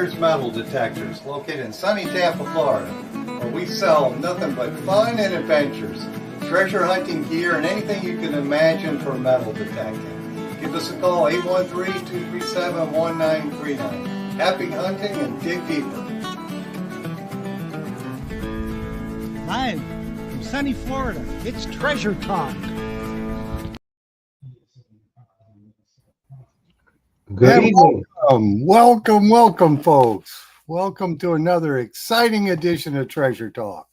Myers Metal Detectors, located in sunny Tampa, Florida, where we sell nothing but fun and adventures, treasure hunting gear, and anything you can imagine for metal detecting. Give us a call, 813-237-1939. Happy hunting and dig deeper. Live from sunny Florida, it's Treasure Talk. Good evening. Welcome, folks. Welcome to another exciting edition of Treasure Talk.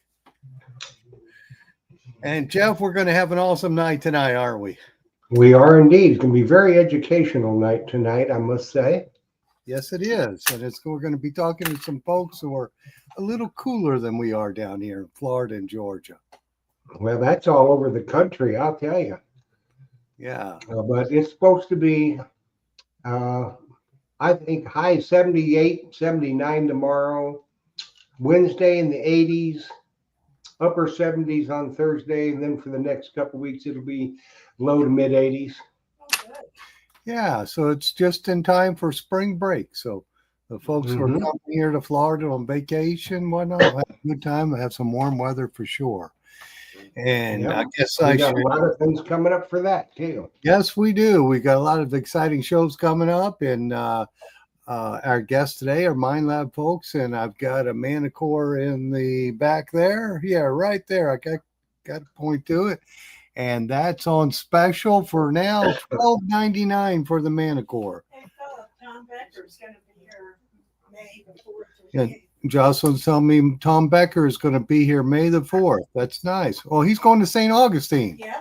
And Jeff, we're going to have an awesome night tonight, aren't we? We are indeed. It's going to be a very educational night tonight, I must say. Yes, it is. And we're going to be talking to some folks who are a little cooler than we are down here in Florida and Georgia. Well, that's all over the country, I'll tell you. Yeah. But it's supposed to be, I think, high 78, 79 tomorrow. Wednesday in the 80s, upper 70s on Thursday. And then for the next couple of weeks, it'll be low to mid 80s. Yeah, so it's just in time for spring break. So the folks who are coming here to Florida on vacation, whatnot, will have a good time. We'll have some warm weather for sure. And I guess we got a lot of things coming up for that too. Yes, we do. We got a lot of exciting shows coming up, and our guests today are Minelab folks, and I've got a Mantiore in the back there. Yeah, right there. I got to point to it. And that's on special for now, $12.99 for the Mantiore. Hey, Philip, Tom Becker's going to be here May the 4th. Yeah, Jocelyn's telling me Tom Becker is going to be here May the 4th. That's nice. Well, he's going to St. Augustine. Yeah.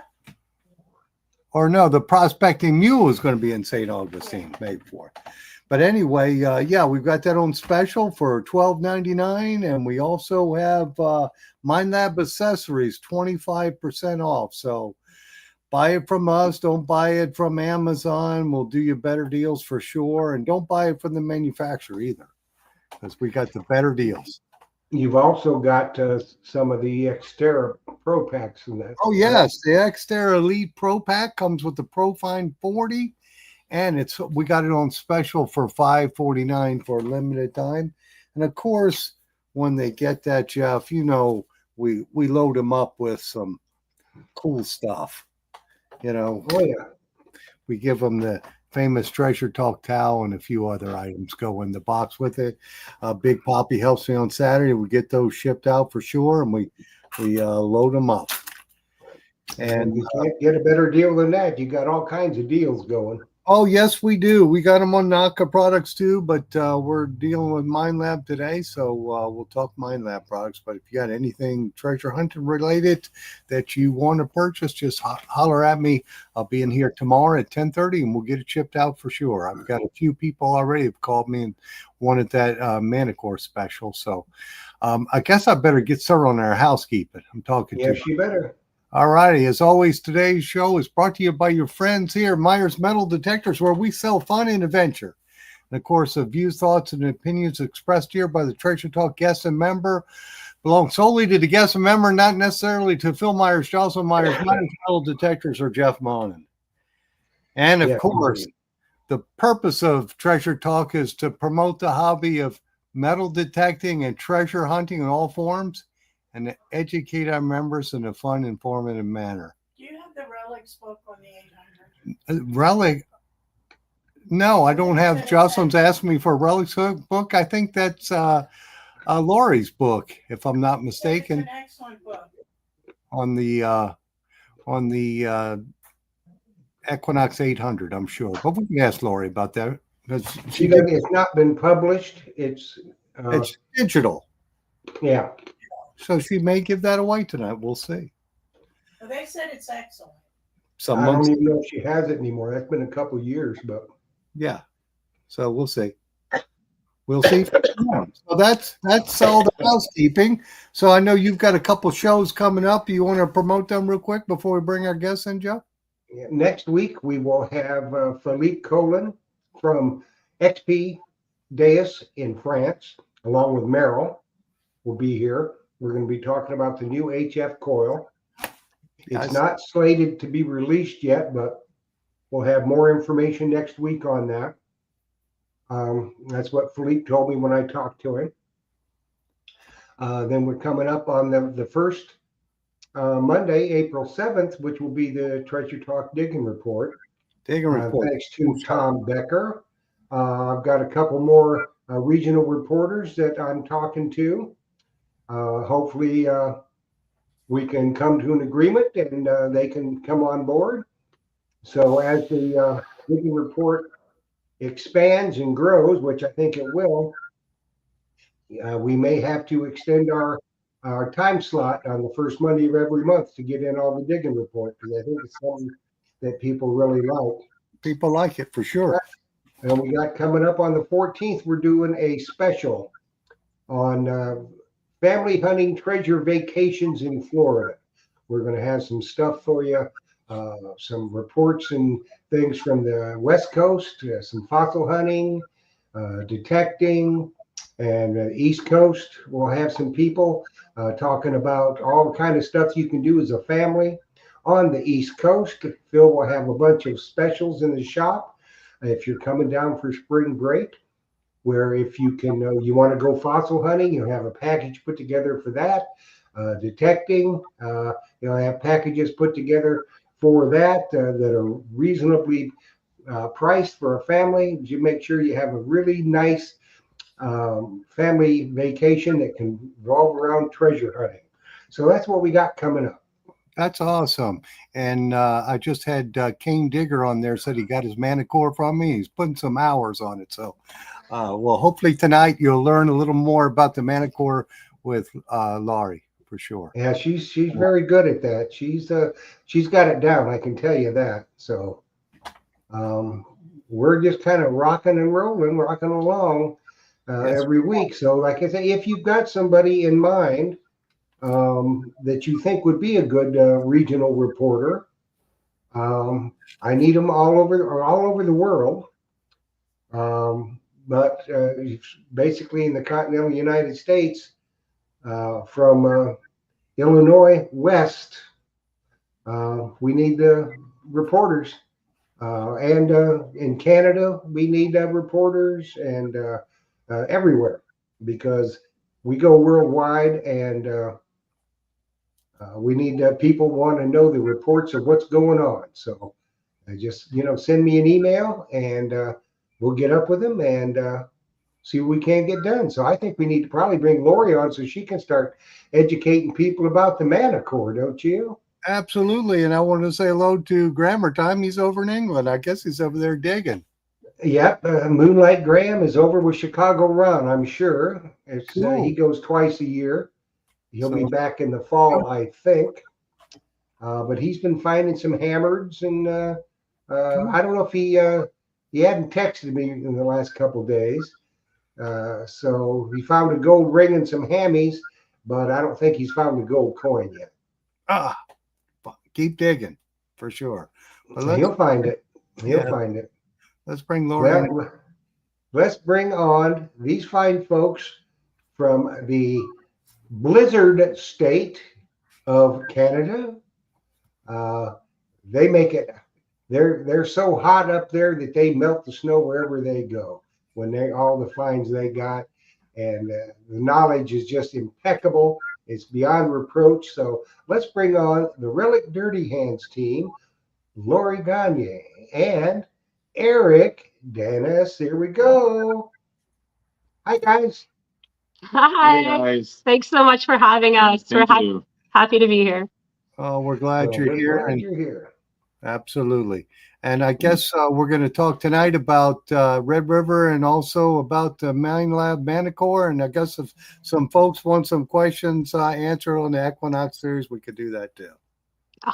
Or no, the Prospecting Mule is going to be in St. Augustine May 4th. But anyway, yeah, we've got that on special for $12.99, and we also have Minelab accessories 25% off. So buy it from us. Don't buy it from Amazon. We'll do you better deals for sure, and don't buy it from the manufacturer either, because we got the better deals. You've also got some of the Xterra Pro Packs in that. Oh yes, the Xterra Elite Pro Pack comes with the Profine 40. And we got it on special for $5.49 for a limited time. And of course, when they get that, Jeff, you know, we load them up with some cool stuff. You know, oh yeah, we give them the famous Treasure Talk towel and a few other items go in the box with it. Big Poppy helps me on Saturday. We get those shipped out for sure, and we load them up. And you can't get a better deal than that. You got all kinds of deals going. Oh, yes, we do. We got them on Naka products too, but we're dealing with Minelab today, so we'll talk Minelab products. But if you got anything treasure hunting related that you want to purchase, just holler at me. I'll be in here tomorrow at 10:30, and we'll get it shipped out for sure. I've got a few people already have called me and wanted that Manticore special, so I guess I better get started on our housekeeping. I'm talking to you. Yes, you better. All righty. As always, today's show is brought to you by your friends here at Myers Metal Detectors, where we sell fun and adventure. And of course, the views, thoughts, and opinions expressed here by the Treasure Talk guest and member belong solely to the guest and member, not necessarily to Phil Myers, Jocelyn Myers, Myers Metal Detectors, or Jeff Monin. And of course, the purpose of Treasure Talk is to promote the hobby of metal detecting and treasure hunting in all forms, and to educate our members in a fun, informative manner. Do you have the Relics book on the 800? Relic? No, I don't have. Jocelyn's asked me for a Relics book. I think that's Lori's book, if I'm not mistaken. It's an excellent book. On the Equinox 800, I'm sure. But we can ask Lori about that. It's not been published. It's digital. Yeah. So she may give that away tonight. We'll see. Well, they said it's excellent. I don't even know if she has it anymore. That's been a couple of years, but yeah. So we'll see. We'll see. So that's all the housekeeping. So I know you've got a couple shows coming up. Do you want to promote them real quick before we bring our guests in, Joe? Yeah, next week we will have Philippe Colin from XP Deus in France, along with Merrill, will be here. We're going to be talking about the new HF coil. It's not slated to be released yet, but we'll have more information next week on that. That's what Philippe told me when I talked to him. Then we're coming up on the first Monday, April 7th, which will be the Treasure Talk Digging Report. Digging report. Thanks to Tom Becker. I've got a couple more regional reporters that I'm talking to. Hopefully, we can come to an agreement and they can come on board. So as the digging report expands and grows, which I think it will, we may have to extend our time slot on the first Monday of every month to get in all the digging report, because I think it's something that people really like. People like it for sure. And we got coming up on the 14th, we're doing a special on family hunting treasure vacations in Florida. We're going to have some stuff for you, some reports and things from the West Coast, some fossil hunting, detecting, and the East Coast. We'll have some people talking about all the kind of stuff you can do as a family. On the East Coast, Phil will have a bunch of specials in the shop if you're coming down for spring break, where if you can, you want to go fossil hunting, you'll have a package put together for that. Detecting, you'll have packages put together for that that are reasonably priced for a family. You make sure you have a really nice family vacation that can revolve around treasure hunting. So that's what we got coming up. That's awesome. And I just had Kane Digger on there, said he got his Manticore from me. He's putting some hours on it. So, well, hopefully tonight you'll learn a little more about the Manticore with Laurie for sure. Yeah, she's very good at that. She's got it down, I can tell you that. So we're just kind of rocking and rolling, rocking along every week. So like I say, if you've got somebody in mind that you think would be a good regional reporter, I need them all over the world. But basically in the continental United States, from Illinois west, we need reporters. And in Canada, we need reporters, and everywhere, because we go worldwide, and we need people want to know the reports of what's going on. So just, send me an email, and we'll get up with them and see what we can get done. So I think we need to probably bring Lori on so she can start educating people about the Manticore, don't you? Absolutely. And I want to say hello to Grammar Time. He's over in England. I guess he's over there digging. Yep. Moonlight Graham is over with Chicago Run, I'm sure. It's Cool. He goes twice a year. He'll be back in the fall, I think. But he's been finding some hammers, and I don't know if he hadn't texted me in the last couple of days. So he found a gold ring and some hammies, but I don't think he's found the gold coin yet. Keep digging for sure. But he'll find it. He'll find it. Let's bring Lori in. Well, let's bring on these fine folks from the blizzard state of Canada. They make it. They're so hot up there that they melt the snow wherever they go. When all the finds they got, and the knowledge is just impeccable. It's beyond reproach. So let's bring on the Relic Dirtyhands team, Lori Gagne and Eric Dennis. Here we go. Hi, guys. Hi. Hey guys. Thanks so much for having us. Thank We're you. happy to be here. Oh, we're glad So you're we're here. glad And you're here. absolutely. And I guess we're going to talk tonight about Red River and also about the Minelab Manticore. And I guess if some folks want some questions answered on the Equinox series, we could do that too. I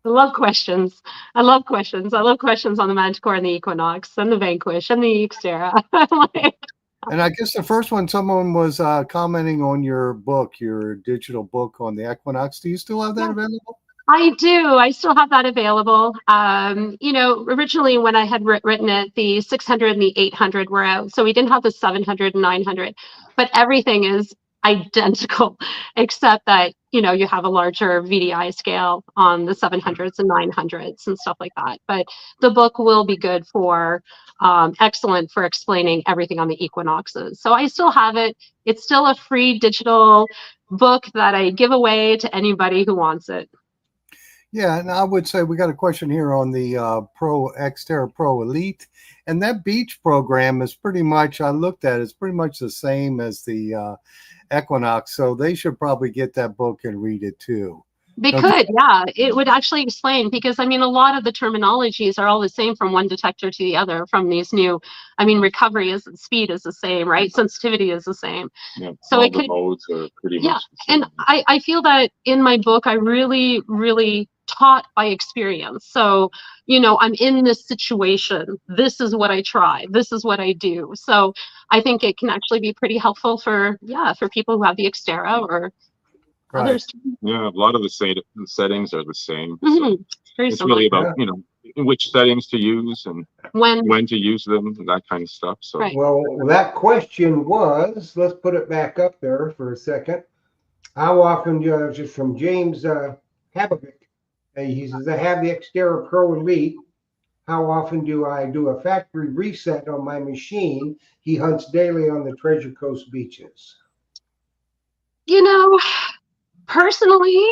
love questions. I love questions on the Manticore and the Equinox and the Vanquish and the Xterra. And I guess the first one, someone was commenting on your book, your digital book on the Equinox. Do you still have that available? I do. I still have that available. Originally when I had written it, the 600 and the 800 were out. So we didn't have the 700 and 900, but everything is identical, except that, you have a larger VDI scale on the 700s and 900s and stuff like that. But the book will be good for, excellent for explaining everything on the equinoxes. So I still have it. It's still a free digital book that I give away to anybody who wants it. Yeah, and I would say we got a question here on the Xterra Pro Elite, and that beach program is pretty much, I looked at it, it's pretty much the same as the Equinox, so they should probably get that book and read it too. They could, yeah. It would actually explain, because I mean, a lot of the terminologies are all the same from one detector to the other from these new, I mean, recovery is, speed is the same, right? Sensitivity is the same. Yeah, so all it the could, modes are pretty yeah. much the same. And I feel that in my book, I really taught by experience. So, I'm in this situation. This is what I try. This is what I do. So I think it can actually be pretty helpful for people who have the Xterra or others. Yeah, a lot of the settings are the same. Mm-hmm. So it's really about, which settings to use and when to use them, and that kind of stuff. So, right. Well, that question was, let's put it back up there for a second. How often just from James Habavic, he says, I have the Xterra Pro Elite. How often do I do a factory reset on my machine? He hunts daily on the Treasure Coast beaches. Personally,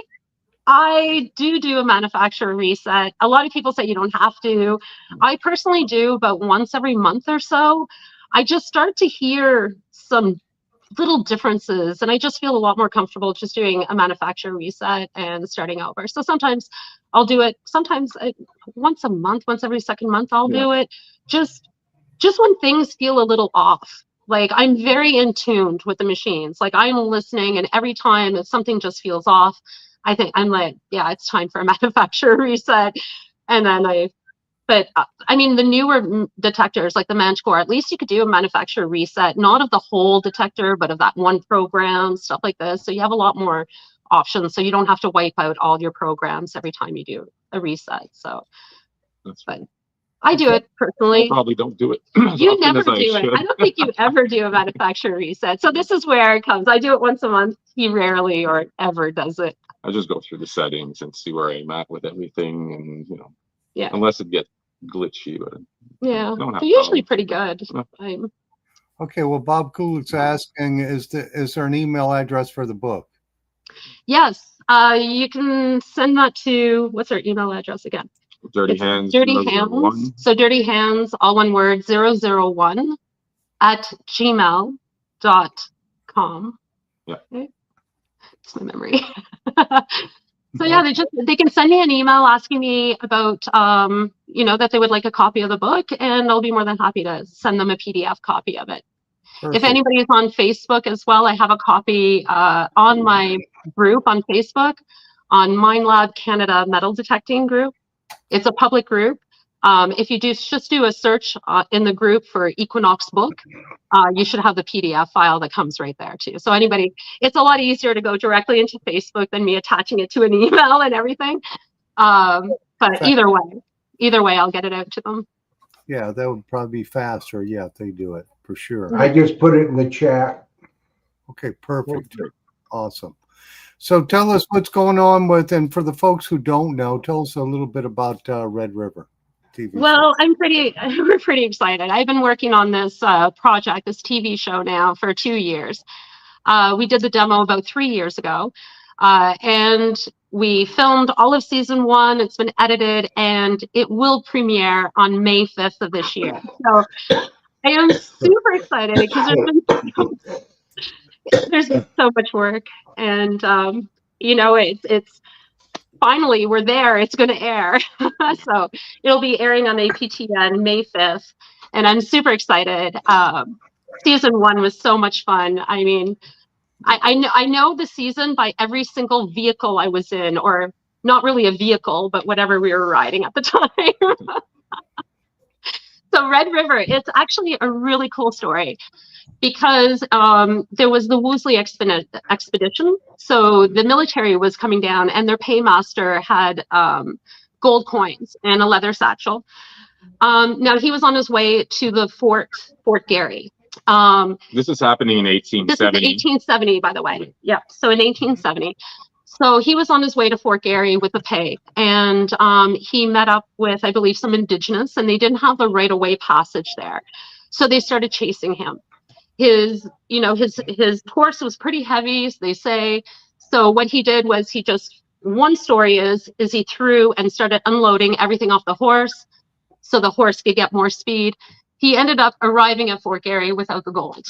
I do a manufacturer reset. A lot of people say you don't have to. I personally do about once every month or so. I just start to hear some little differences, and I just feel a lot more comfortable just doing a manufacturer reset and starting over. So sometimes I'll do it, sometimes once a month, once every second month I'll do it, just when things feel a little off. Like, I'm very in tune with the machines. Like, I'm listening, and every time if something just feels off, I think I'm like, yeah, it's time for a manufacturer reset. And then I mean, the newer detectors like the Mantiore, at least you could do a manufacturer reset, not of the whole detector, but of that one program, stuff like this. So you have a lot more options. So you don't have to wipe out all your programs every time you do a reset. So that's fun. I do it personally. I probably don't do it. You never do it. I don't think you ever do a manufacturer reset. So this is where it comes. I do it once a month. He rarely or ever does it. I just go through the settings and see where I'm at with everything, and yeah, unless it gets glitchy, but yeah, they're usually pretty good. Okay, well, Bob Kulik's asking, is there an email address for the book? Yes, you can send that to, what's our email address again? Dirty Hands. Dirty Hands. So Dirty Hands, all one word, 001 @gmail.com. Yeah. Okay. It's my memory. So yeah, they can send me an email asking me about that they would like a copy of the book, and I'll be more than happy to send them a PDF copy of it. Perfect. If anybody is on Facebook as well, I have a copy on my group on Facebook, on Minelab Canada Metal Detecting Group. It's a public group. If you just do a search in the group for Equinox book, you should have the PDF file that comes right there too. So it's a lot easier to go directly into Facebook than me attaching it to an email and everything. But either way, I'll get it out to them. Yeah, that would probably be faster. Yeah, if they do it for sure. I just put it in the chat. Okay, perfect. Awesome. So tell us what's going on with, and for the folks who don't know, tell us a little bit about Red River TV. Well, we're pretty excited. I've been working on this project, this TV show now for 2 years. We did the demo about 3 years ago, and we filmed all of season 1. It's been edited, and it will premiere on May 5th of this year. So I am super excited because there's been so much work, and it's finally we're there. It's going to air. So it'll be airing on APTN May 5th, and I'm super excited. Season 1 was so much fun. I mean, I know the season by every single vehicle I was in, or not really a vehicle, but whatever we were riding at the time. So Red River, it's actually a really cool story, because there was the Woosley expedition. So the military was coming down, and their paymaster had gold coins and a leather satchel. Now he was on his way to the Fort Garry. This is happening in 1870. This is 1870, by the way. Yeah. So in 1870. So he was on his way to Fort Garry with the pay, and he met up with, I believe, some indigenous, and they didn't have the right-of-way passage there. So they started chasing him. His horse was pretty heavy, they say. So what he did was one story is he threw and started unloading everything off the horse so the horse could get more speed. He ended up arriving at Fort Garry without the gold.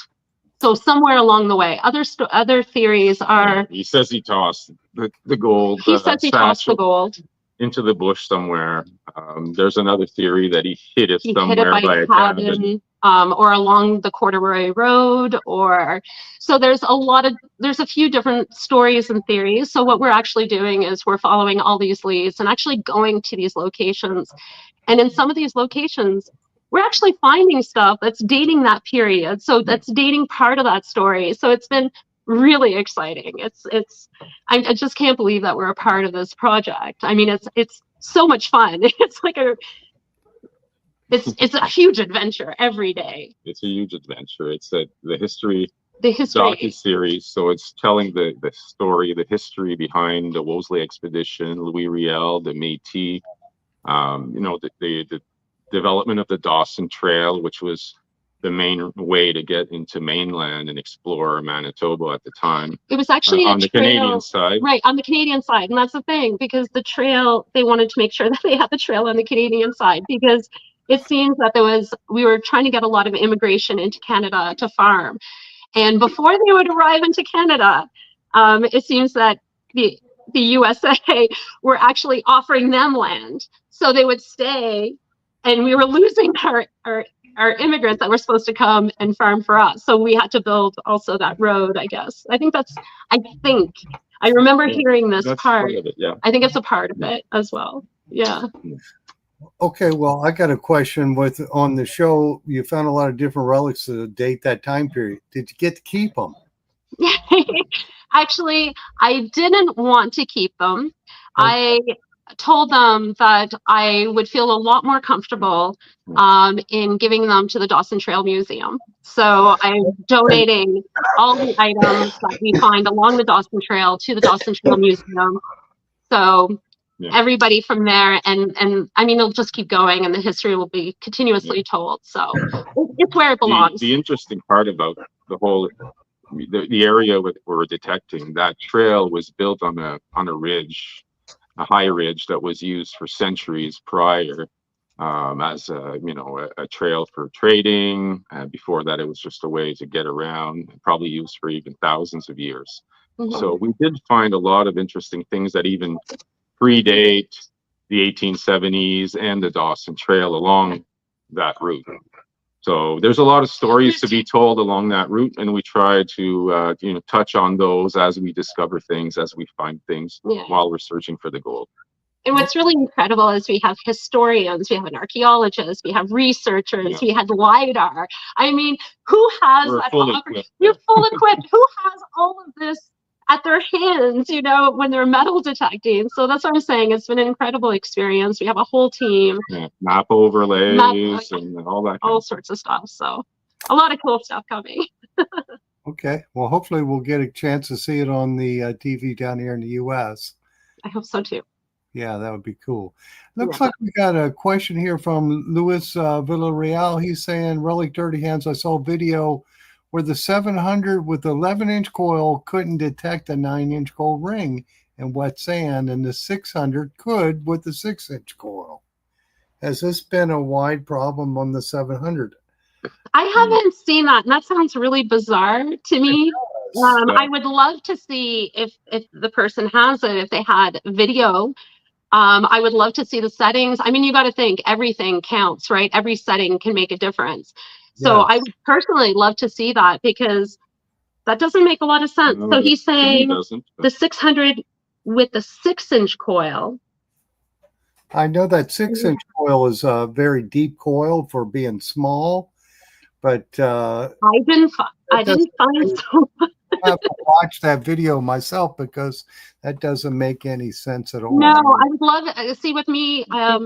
So somewhere along the way, other theories are. He says he tossed the gold. He says he tossed the gold into the bush somewhere. There's another theory that he hit it somewhere by a cabin, or along the Corduroy Road, so there's a few different stories and theories. So what we're actually doing is we're following all these leads and actually going to these locations, and in some of these locations, we're actually finding stuff that's dating that period. So that's dating part of that story. So it's been really exciting. I just can't believe that we're a part of this project. I mean, it's so much fun. It's a huge adventure every day. It's a huge adventure. It's the history docu-series. So it's telling the story, the history behind the Wolseley expedition, Louis Riel, the Métis, the development of the Dawson Trail, which was the main way to get into mainland and explore Manitoba at the time. It was actually on the Canadian side. Right, on the Canadian side. And that's the thing, because the trail, they wanted to make sure that they had the trail on the Canadian side, because it seems that we were trying to get a lot of immigration into Canada to farm. And before they would arrive into Canada, it seems that the USA were actually offering them land. So they would stay, and we were losing our immigrants that were supposed to come and farm for us. So we had to build also that road, I guess. I remember hearing this part of it, yeah. I think it's a part of it as well. Yeah. Okay, well, I got a question on the show. You found a lot of different relics to date that time period. Did you get to keep them? Actually, I didn't want to keep them. I told them that I would feel a lot more comfortable in giving them to the Dawson Trail Museum. So I'm donating all the items that we find along the Dawson Trail to the Dawson Trail Museum. So everybody from there, and I mean, it'll just keep going, and the history will be continuously told. So it's where it belongs. The interesting part about the whole the area we're detecting, that trail was built on a ridge, a high ridge that was used for centuries prior as a trail for trading. Before that, it was just a way to get around, probably used for even thousands of years. Mm-hmm. So we did find a lot of interesting things that even predate the 1870s and the Dawson Trail along that route. So there's a lot of stories to be told along that route, and we try to touch on those as we discover things, as we find things while we're searching for the gold. And what's really incredible is we have historians, we have an archaeologist, we have researchers, we had LiDAR. I mean, who has We're that? full equipped. You're full equipped. Who has all of this at their hands, when they're metal detecting? So that's what I'm saying. It's been an incredible experience. We have a whole team. Map overlays and all that. All sorts of stuff. So a lot of cool stuff coming. Okay. Well, hopefully we'll get a chance to see it on the TV down here in the U.S. I hope so too. Yeah, that would be cool. Looks like we got a question here from Luis Villarreal. He's saying, Relic Dirtyhands, I saw a video where the 700 with 11-inch coil couldn't detect a 9-inch gold ring in wet sand, and the 600 could with the 6-inch coil. Has this been a wide problem on the 700? I haven't seen that, and that sounds really bizarre to me. I would love to see if the person has it, if they had video. I would love to see the settings. I mean, you got to think everything counts, right? Every setting can make a difference. So I would personally love to see that, because that doesn't make a lot of sense. No, so he's saying the 600 with the 6-inch coil. I know that 6-inch coil is a very deep coil for being small, but I didn't find so much. have to watch that video myself because that doesn't make any sense at all. No, I would love it. See, with me, I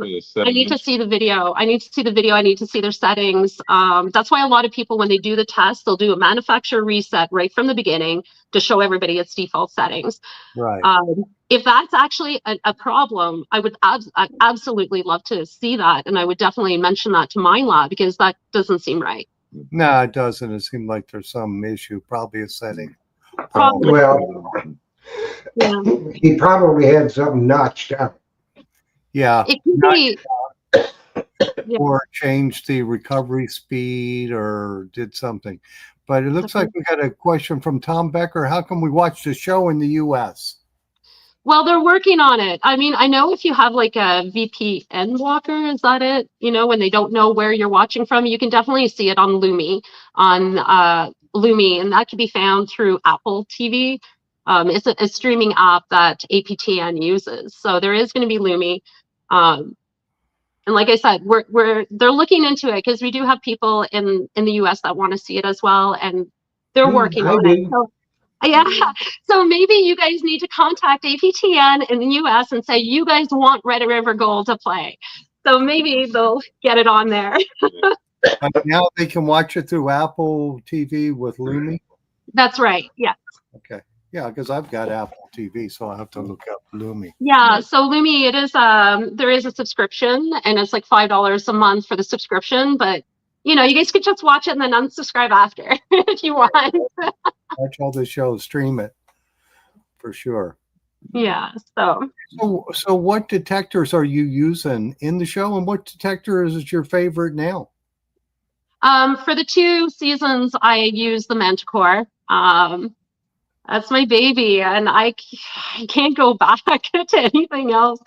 need to see the video. I need to see the video. I need to see their settings. That's why a lot of people, when they do the test, they'll do a manufacturer reset right from the beginning to show everybody its default settings. Right. If that's actually a problem, I would I'd absolutely love to see that. And I would definitely mention that to Minelab because that doesn't seem right. No, it doesn't. It seemed like there's some issue, probably a setting. Probably. Well, Yeah. he probably had something notched up. Yeah. It could be. Yeah. Or changed the recovery speed or did something. But it looks like we got a question from Tom Becker. How can we watch the show in the U.S.? Well, they're working on it. I mean, I know if you have like a VPN blocker, is that it? You know, when they don't know where you're watching from, you can definitely see it on Lumi, and that can be found through Apple TV. It's a streaming app that APTN uses. So there is going to be Lumi. And like I said, they're looking into it because we do have people in the US that want to see it as well, and they're working on it. So, yeah, so maybe you guys need to contact APTN in the US and say you guys want Red River Gold to play. So maybe they'll get it on there. Now they can watch it through Apple TV with Lumi? That's right, yeah. Okay. Yeah, because I've got Apple TV, so I'll have to look up Lumi. Yeah, so Lumi, it is there is a subscription, and it's like $5 a month for the subscription, but you know, you guys could just watch it and then unsubscribe after if you want. Watch all the shows, stream it for sure. Yeah, so what detectors are you using in the show, and what detector is your favorite now? For the 2 seasons, I use the Manticore. That's my baby, and I can't go back to anything else.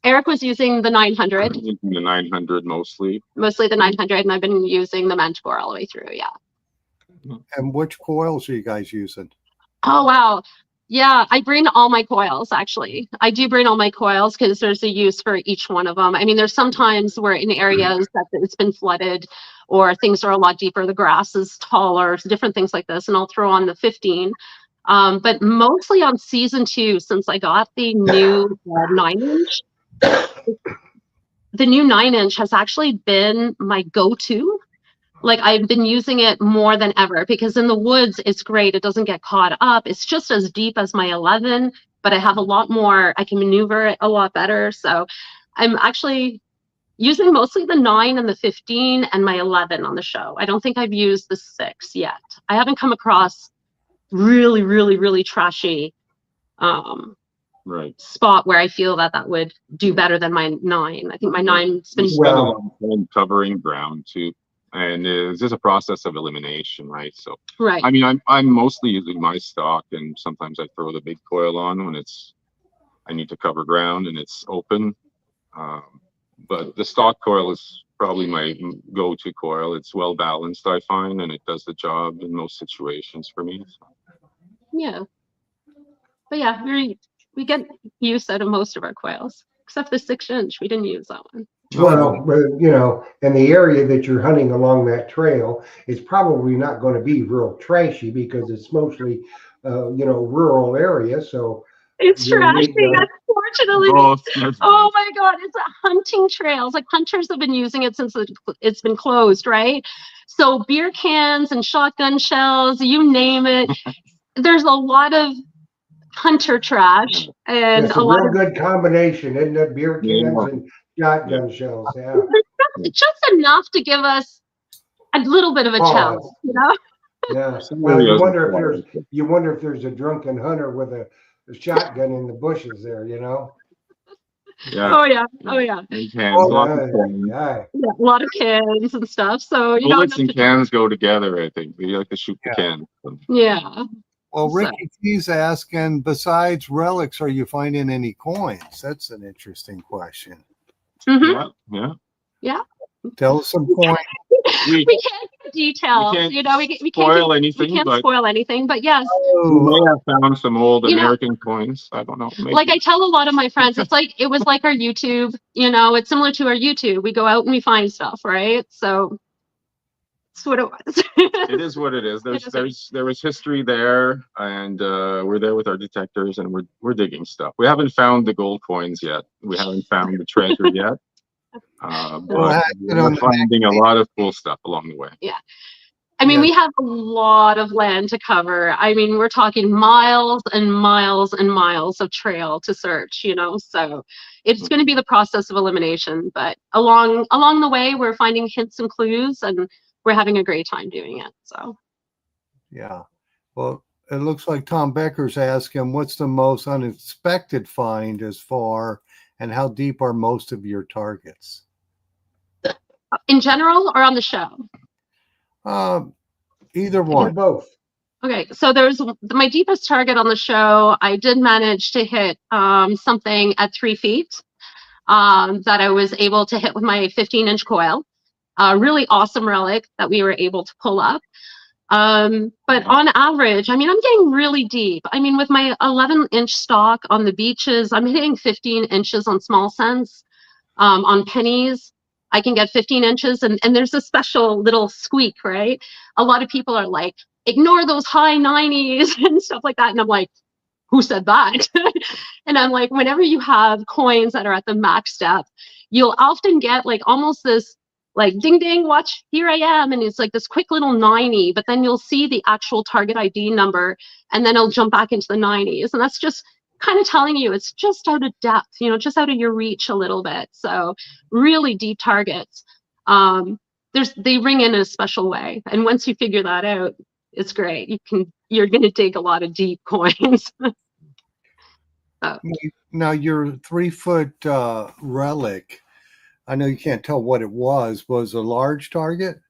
Eric was using the 900. The 900 mostly. Mostly the 900, and I've been using the Manticore all the way through, yeah. And which coils are you guys using? Oh, wow. Yeah, I bring all my coils, actually. I do bring all my coils because there's a use for each one of them. I mean, there's sometimes where in areas that it's been flooded or things are a lot deeper, the grass is taller, different things like this, and I'll throw on the 15. But mostly on season 2, since I got the new 9-inch, the new 9-inch has actually been my go-to. Like, I've been using it more than ever because in the woods, it's great. It doesn't get caught up. It's just as deep as my 11, but I have a lot more, I can maneuver it a lot better. So I'm actually using mostly the 9 and the 15 and my 11 on the show. I don't think I've used the 6 yet. I haven't come across really, really, really trashy spot where I feel that would do better than my 9. I think my 9's been spend a long time covering ground too, and it's just a process of elimination, right? So, right. I mean, I'm mostly using my stock, and sometimes I throw the big coil on when I need to cover ground and it's open. But the stock coil is probably my go-to coil. It's well balanced, I find, and it does the job in most situations for me. So. Yeah, but yeah, we get use out of most of our coils, except the 6-inch. We didn't use that one. Well, you know, and the area that you're hunting along that trail is probably not going to be real trashy because it's mostly, you know, rural area. So it's trashy, unfortunately. Oh my God, it's a hunting trails. Like, hunters have been using it since it's been closed, right? So beer cans and shotgun shells, you name it. There's a lot of hunter trash and it's a real good combination, isn't it? Beer cans and shotgun shells. Yeah, just enough to give us a little bit of a challenge, you know. Yeah. Well, you wonder if there's a drunken hunter with a shotgun in the bushes there, you know. Yeah. Oh yeah. Oh yeah. And cans, yeah, a lot of cans and stuff. So you bullets and cans go together. I think we like to shoot the can. Yeah. Well, Ricky T's asking, besides relics, are you finding any coins? That's an interesting question. Mm-hmm. Yeah. Tell us some coins. We can't get details, you know. We can't spoil anything. We can't spoil anything, but yes. We may have found some old American coins. I don't know. Maybe. Like I tell a lot of my friends, it was like our YouTube. You know, it's similar to our YouTube. We go out and we find stuff, right? So That's what it was. It is what it is. It is. There was history there, and we're there with our detectors, and we're digging stuff. We haven't found the gold coins yet. We haven't found the treasure yet. But we're finding a lot of cool stuff along the way. Yeah. I mean, we have a lot of land to cover. I mean, we're talking miles and miles and miles of trail to search, you know, so it's going to be the process of elimination. But along the way, we're finding hints and clues, and we're having a great time doing it. So, yeah. Well, it looks like Tom Becker's asking, what's the most unexpected find as far, and how deep are most of your targets? in general or on the show? Either one. Or both. Okay, so there's my deepest target on the show. I did manage to hit something at 3 feet that I was able to hit with my 15-inch coil. Really awesome relic that we were able to pull up. But on average, I mean, I'm getting really deep. I mean, with my 11-inch stock on the beaches, I'm hitting 15 inches on small cents. On pennies, I can get 15 inches, and there's a special little squeak, right? A lot of people are like, ignore those high 90s and stuff like that. And I'm like, who said that? And I'm like, whenever you have coins that are at the max depth, you'll often get like almost this like ding ding, watch, here I am. And it's like this quick little 90, but then you'll see the actual target ID number, and then it'll jump back into the 90s. And that's just kind of telling you it's just out of depth, you know, just out of your reach a little bit. So really deep targets. They ring in a special way. And once you figure that out, it's great. You're going to dig a lot of deep coins. Now your 3 foot relic, I know you can't tell what it was a large target?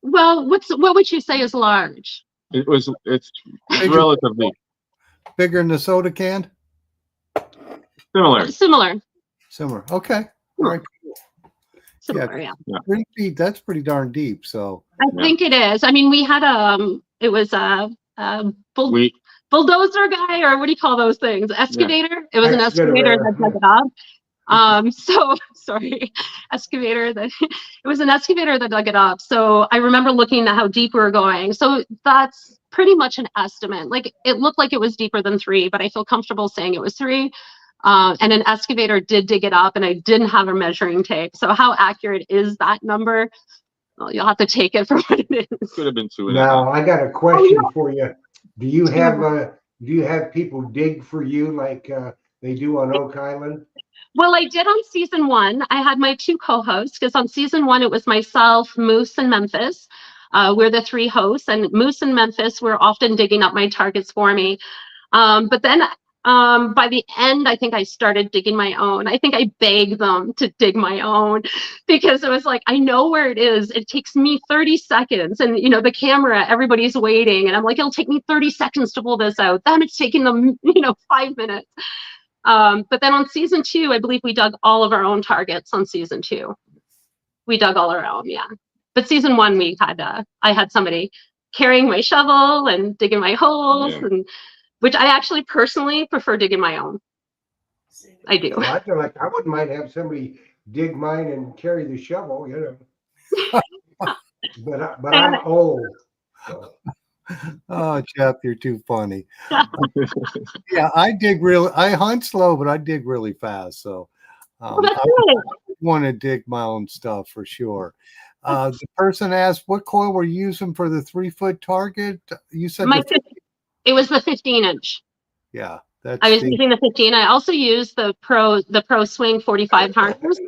Well, what would you say is large? It's relatively bigger than the soda can? Similar. Okay. All right. Similar, yeah. 3 feet, that's pretty darn deep. So I think it is. I mean, we had it was a bulldozer guy, or what do you call those things? Excavator. Yeah. It was an excavator that dug it up. So sorry, excavator that it was an excavator that dug it up. So I remember looking at how deep we were going. So that's pretty much an estimate. Like it looked like it was deeper than 3, but I feel comfortable saying it was 3. And an excavator did dig it up, and I didn't have a measuring tape. So how accurate is that number? Well, you'll have to take it for what it is. Could have been 2. Now I got a question for you. Do you have people dig for you like they do on Oak Island? Well, I did on season 1. I had my 2 co-hosts, because on season 1 it was myself, Moose, and Memphis. We're the 3 hosts, and Moose and Memphis were often digging up my targets for me. But then by the end, I think I started digging my own. I think I begged them to dig my own, because it was like, I know where it is. It takes me 30 seconds, and you know, the camera, everybody's waiting, and I'm like, it'll take me 30 seconds to pull this out. Then it's taking them, 5 minutes. But then on season 2, I believe we dug all of our own targets on season 2. We dug all our own, yeah. But season 1, I had somebody carrying my shovel and digging my holes, and which I actually personally prefer digging my own. I do. Well, I feel like I wouldn't mind have somebody dig mine and carry the shovel, but I'm old. So. Oh, Jeff, you're too funny. Yeah, I hunt slow, but I dig really fast. So I want to dig my own stuff for sure. The person asked, what coil were you using for the 3 foot target? You said it was the 15-inch. Yeah, I was using the 15. I also used the Pro Swing 45 harness.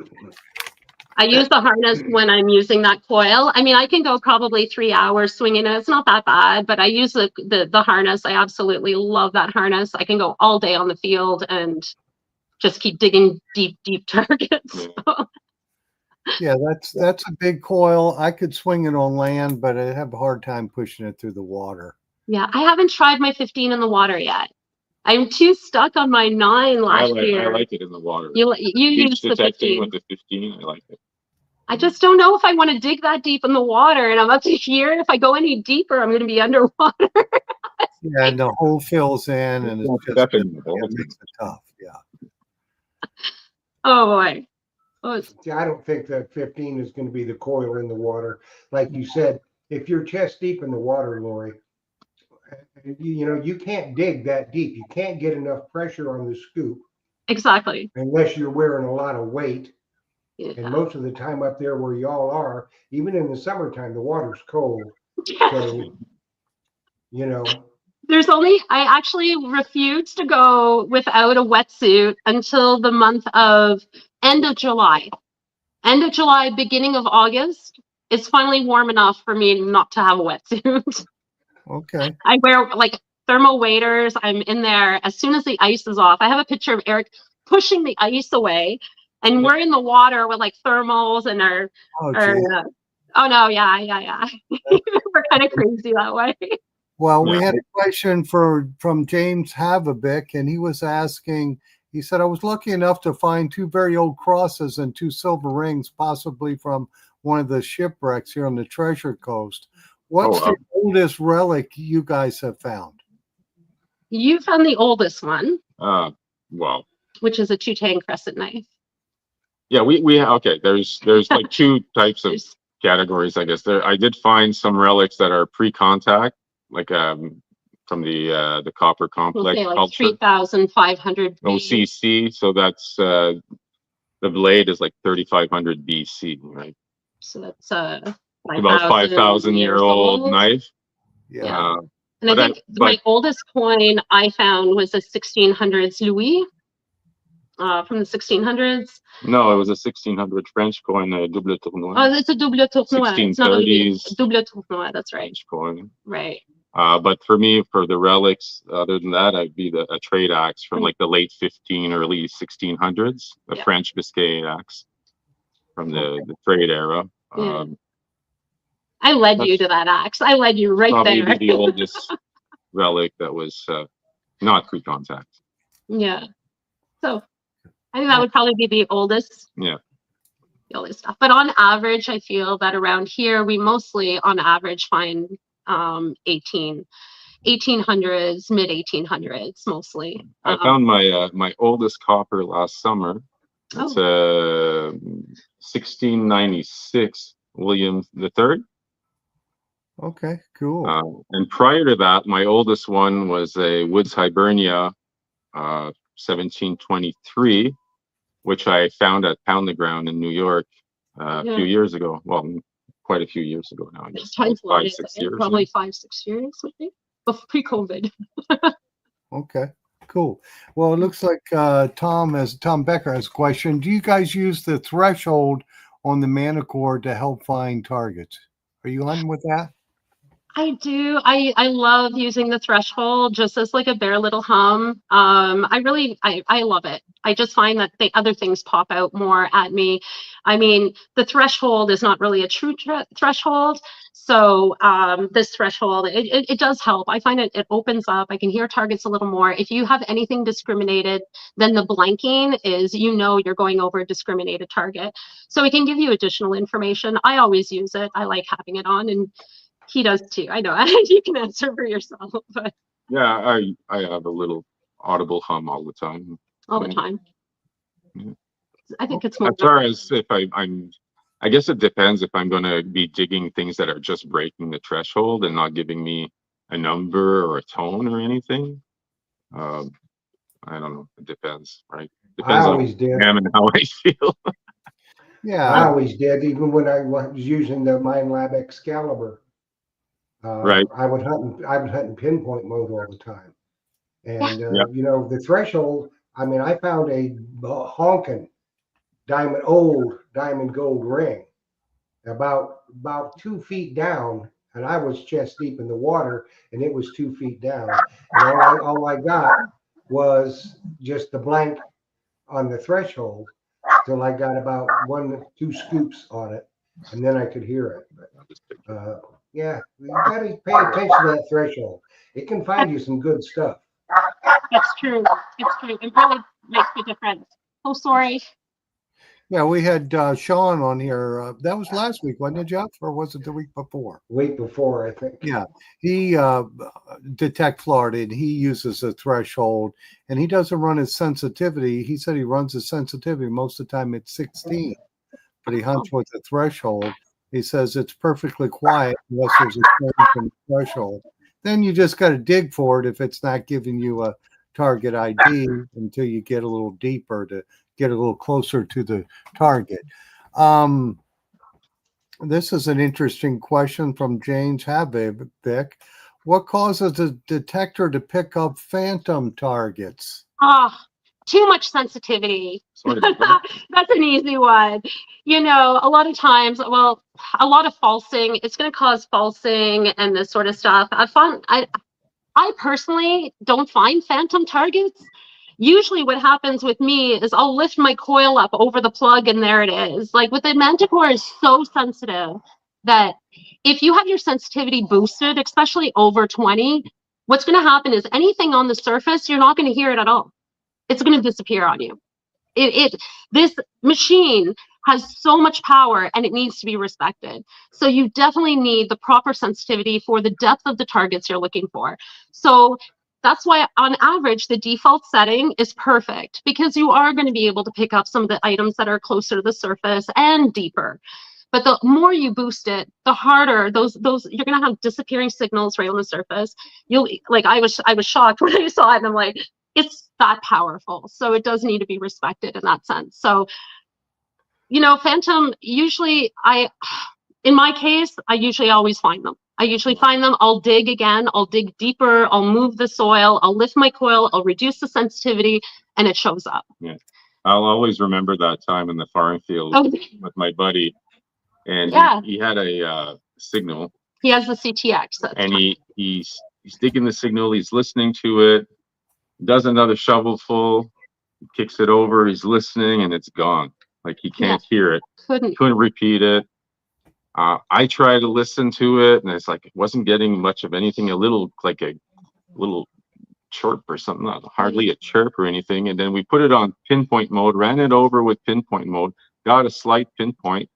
I use the harness when I'm using that coil. I mean, I can go probably 3 hours swinging it. It's not that bad, but I use the harness. I absolutely love that harness. I can go all day on the field and just keep digging deep targets. Yeah, that's a big coil. I could swing it on land, but I'd have a hard time pushing it through the water. Yeah, I haven't tried my 15 in the water yet. I'm too stuck on my 9 last year. I like it in the water. You use the 15. With the 15, I like it. I just don't know if I want to dig that deep in the water, and I'm up to here. If I go any deeper, I'm going to be underwater. Yeah, and the hole fills in, and it makes it tough. Yeah. Oh boy. See, I don't think that 15 is going to be the coil in the water. Like you said, if you're chest deep in the water, Lori, you can't dig that deep. You can't get enough pressure on the scoop Exactly. unless you're wearing a lot of weight. And Yeah. most of the time up there where y'all are, even in the summertime, the water's cold. So, I actually refused to go without a wetsuit until the month of end of July. End of July, beginning of August, it's finally warm enough for me not to have a wetsuit. Okay. I wear like thermal waders. I'm in there as soon as the ice is off. I have a picture of Eric pushing the ice away, and we're in the water with like thermals and Oh, gee. oh no, yeah. We're kind of crazy that way. Well, we Yeah. had a question from James Havabic, and he was asking, he said, I was lucky enough to find 2 very old crosses and 2 silver rings, possibly from one of the shipwrecks here on the Treasure Coast. What's the oldest relic you guys have found? You found the oldest one, Well, which is a Tutang crescent knife. yeah, okay. There's like 2 types of categories, I guess. I did find some relics that are pre-contact, like from the copper complex We'll say like culture, 3,500 OCC. So that's the blade is like 3,500 BC, right? So that's About 5,000-year-old knife. Yeah. And I think my oldest coin I found was a 1600s Louis from the 1600s. No, it was a 1600 French coin, a double tournois. Oh, it's a double tournois. 1630s double tournois, that's right. French coin. Right. But for me, for the relics, other than that, I'd be a trade axe from like the late early 1600s, a French Biscay axe from the trade era. Yeah. I led you to that axe. I led you right there. Probably the oldest relic that was not pre-contact. Yeah. So I think that would probably be the oldest. Yeah. The oldest stuff. But on average, I feel that around here, we mostly on average find 1800s, mid 1800s mostly. I found my oldest copper last summer. It's 1696 William III. Okay, cool. And prior to that, my oldest one was a Woods Hibernia 1723, which I found at Pound the Ground in New York a few years ago. Well, quite a few years ago now. I guess. 5, 6 years. Probably 5, 6 years, I think, pre-COVID. Okay, cool. Well, it looks like Tom Becker has a question. Do you guys use the threshold on the Manticore to help find targets? Are you on with that? I do. I love using the threshold just as like a bare little hum. I love it. I just find that the other things pop out more at me. I mean, the threshold is not really a true threshold. So this threshold, it does help. I find it opens up. I can hear targets a little more. If you have anything discriminated, then the blanking is, you're going over a discriminated target. So it can give you additional information. I always use it. I like having it on, and he does too. I know. You can answer for yourself, but yeah, I have a little audible hum all the time. All the time. Yeah. I think it's more. As far as if I guess it depends if I'm going to be digging things that are just breaking the threshold and not giving me a number or a tone or anything. I don't know. It depends, right? Depends I always did. And how I feel. Yeah, I always did, even when I was using the Minelab Excalibur. Right. I would hunt in pinpoint mode all the time. And, the threshold, I mean, I found a honking old diamond gold ring about 2 feet down, and I was chest deep in the water, and it was 2 feet down. And all I got was just the blank on the threshold till I got about 1-2 scoops on it, and then I could hear it. But, yeah, you got to pay attention to that threshold. It can find you some good stuff. It's true. It's true. It really makes a difference. Oh, sorry. Yeah, we had Sean on here. That was last week, wasn't it, Jeff? Or was it the week before? Week before, I think. Yeah, he detect Florida, and he uses a threshold, and he doesn't run his sensitivity. He said he runs his sensitivity most of the time at 16, but he hunts with a threshold. He says it's perfectly quiet unless there's a change in the threshold. Then you just got to dig for it if it's not giving you a target ID until you get a little deeper to get a little closer to the target. This is an interesting question from James Havik. What causes the detector to pick up phantom targets? Too much sensitivity. Sorry about that. That's an easy one. You know, a lot of times, well, a lot of falsing. It's going to cause falsing and this sort of stuff. I personally don't find phantom targets. Usually what happens with me is I'll lift my coil up over the plug and there it is. Like with the Manticore is so sensitive that if you have your sensitivity boosted, especially over 20, what's going to happen is anything on the surface, you're not going to hear it at all. It's going to disappear on you. This machine has so much power and it needs to be respected. So you definitely need the proper sensitivity for the depth of the targets you're looking for. So that's why on average, the default setting is perfect because you are going to be able to pick up some of the items that are closer to the surface and deeper. But the more you boost it, the harder those you're going to have disappearing signals right on the surface. You'll like, I was shocked when I saw it and I'm like, it's that powerful. So it does need to be respected in that sense. So, you know, phantom, usually in my case, I usually always find them. I'll dig again, I'll dig deeper, I'll move the soil, I'll lift my coil, I'll reduce the sensitivity, and it shows up. Yeah. I'll always remember that time in the farm field with my buddy. And he had a signal. He has the CTX. And he's digging the signal, he's listening to it, does another shovelful, kicks it over, he's listening, and it's gone. Like he can't hear it. Couldn't repeat it. I try to listen to it, and it's like it wasn't getting much of anything. A little chirp or something, not hardly a chirp or anything. And then we put it on pinpoint mode, ran it over with pinpoint mode, got a slight pinpoint,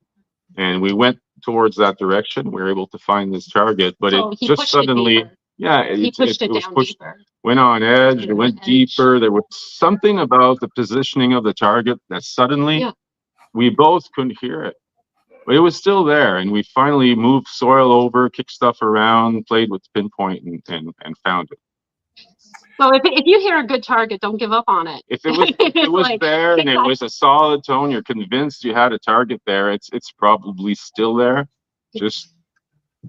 and we went towards that direction. We were able to find this target, but it just suddenly, it was pushed, went on edge, it went deeper. There was something about the positioning of the target that suddenly we both couldn't hear it. But it was still there, and we finally moved soil over, kicked stuff around, played with pinpoint, and found it. So if you hear a good target, don't give up on it. If it was like, there and it was a solid tone, you're convinced you had a target there, it's probably still there. Just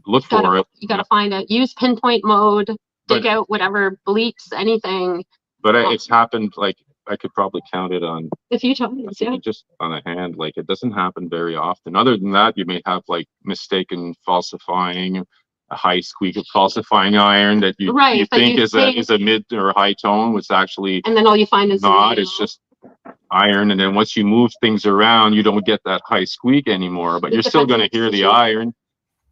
look for it. You got to find it. Use pinpoint mode, dig out whatever bleeps, anything. But it's happened, like, I could probably count it on a few times, just on a hand. Like, it doesn't happen very often. Other than that, you may have like mistaken falsifying, a high squeak of falsifying iron that you think is a mid or high tone, which actually, and then all you find is not. It's just iron, and then once you move things around, you don't get that high squeak anymore. But you're still going to hear the iron.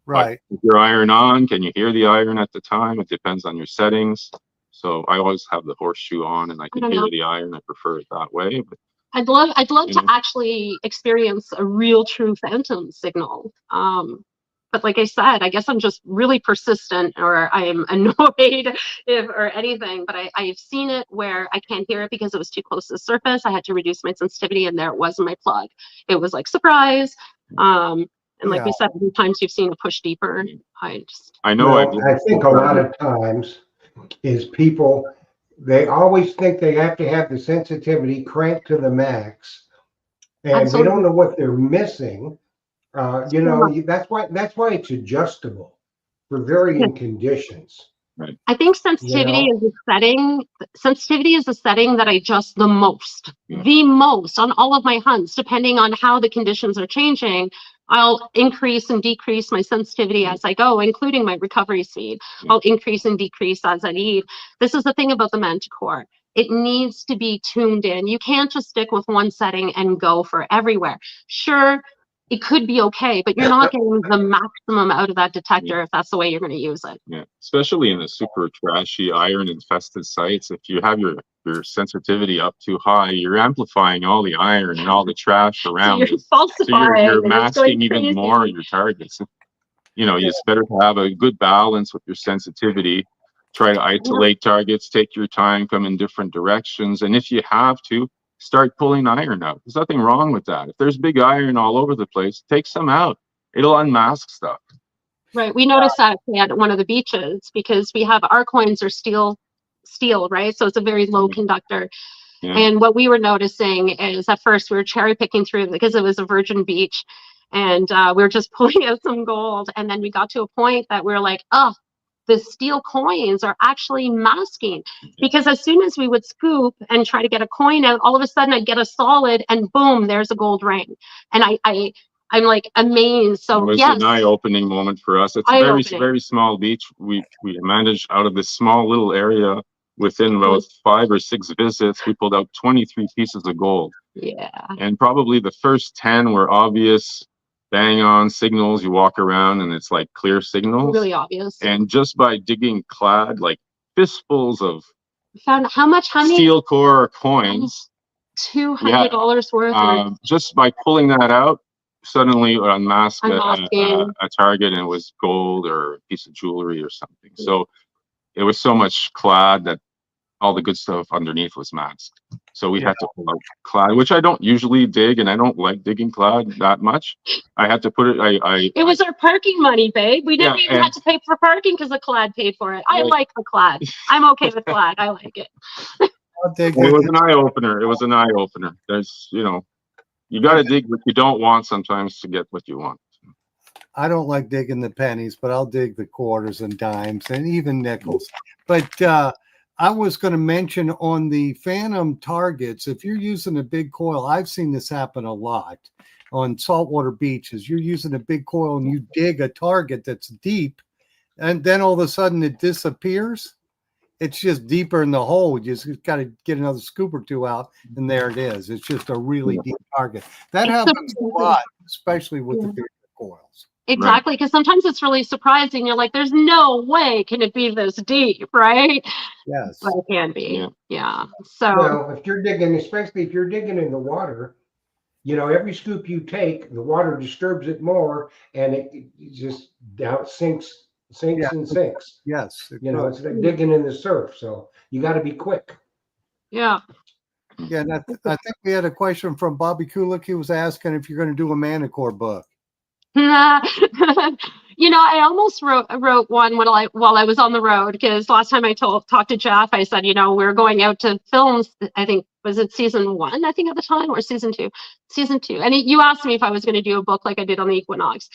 Right. But with your iron on, can you hear the iron at the time? It depends on your settings. So I always have the horseshoe on, and I can hear the iron. I prefer it that way. But I'd love to actually experience a real true phantom signal. But like I said, I guess I'm just really persistent, or I am annoyed or anything. But I've seen it where I can't hear it because it was too close to the surface. I had to reduce my sensitivity, and there it was in my plug. It was like surprise. And like we said, the times you've seen it push deeper, I think a lot of times is people, they always think they have to have the sensitivity cranked to the max, and they don't know what they're missing. You know, that's why it's adjustable for varying conditions. Right. I think sensitivity is a setting. Sensitivity is a setting that I adjust the most on all of my hunts, depending on how the conditions are changing. I'll increase and decrease my sensitivity as I go, including my recovery speed. I'll increase and decrease as I need. This is the thing about the Manticore. It needs to be tuned in. You can't just stick with one setting and go for everywhere. Sure, it could be okay, but you're not getting the maximum out of that detector if that's the way you're going to use it. Yeah, especially in the super trashy iron infested sites. If you have your your sensitivity up too high, you're amplifying all the iron and all the trash So around you're it. So falsifying. you're and it's going masking even crazy. more your targets. You know, it's better to have a good balance with your sensitivity. Try to isolate targets, take your time, come in different directions. And if you have to, start pulling iron out. There's nothing wrong with that. If there's big iron all over the place, take some out. It'll unmask stuff. Right. We noticed that at one of the beaches because we have our coins are steel, right? So it's a very low conductor. Yeah. And what we were noticing is at first we were cherry picking through because it was a virgin beach, and we were just pulling out some gold. And then we got to a point that we were like, oh, the steel coins are actually masking, because as soon as we would scoop and try to get a coin out, all of a sudden I'd get a solid and boom, there's a gold ring. And I'm like amazed. So it was yes, an eye-opening moment for us. It's a very, eye-opening. very small beach. We managed out of this small little area within about 5 or 6 visits, we pulled out 23 pieces of gold. Yeah. And probably the first 10 were obvious, bang on signals. You walk around and it's like clear signals. Really obvious. And just by digging clad, like fistfuls of Found how much honey? steel core coins. $200 worth. Or just by pulling that out, suddenly unmasked unmasking. a target, and it was gold or a piece of jewelry or something. So it was so much clad that all the good stuff underneath was masked. So we had to pull out clad, which I don't usually dig, and I don't like digging clad that much. I had to put it. It was our parking money, babe. We didn't even have to pay for parking because the clad paid for it. I like the clad. I'm okay with clad. I like it. It was an eye opener. It was an eye opener. There's, you got to dig what you don't want sometimes to get what you want. I don't like digging the pennies, but I'll dig the quarters and dimes and even nickels. But I was going to mention on the Phantom targets, if you're using a big coil, I've seen this happen a lot on saltwater beaches. You're using a big coil and you dig a target that's deep, and then all of a sudden it disappears. It's just deeper in the hole. You just got to get another scoop or two out, and there it is. It's just a really deep target. That happens a lot, especially with the bigger coils. Exactly, because sometimes it's really surprising. You're like, there's no way can it be this deep, right? Yes. But it can be. Yeah. So well, if you're digging, especially if you're digging in the water, every scoop you take, the water disturbs it more, and it just down sinks and sinks. Yes. It's like digging in the surf, so you got to be quick. Yeah. Yeah, and I think we had a question from Bobby Kulik. He was asking if you're going to do a Manicore book. I almost wrote one while I was on the road, because last time I talked to Jeff, I said, we're going out to films. I think, was it season 1, I think at the time, or season 2? Season 2. And you asked me if I was going to do a book like I did on the Equinox.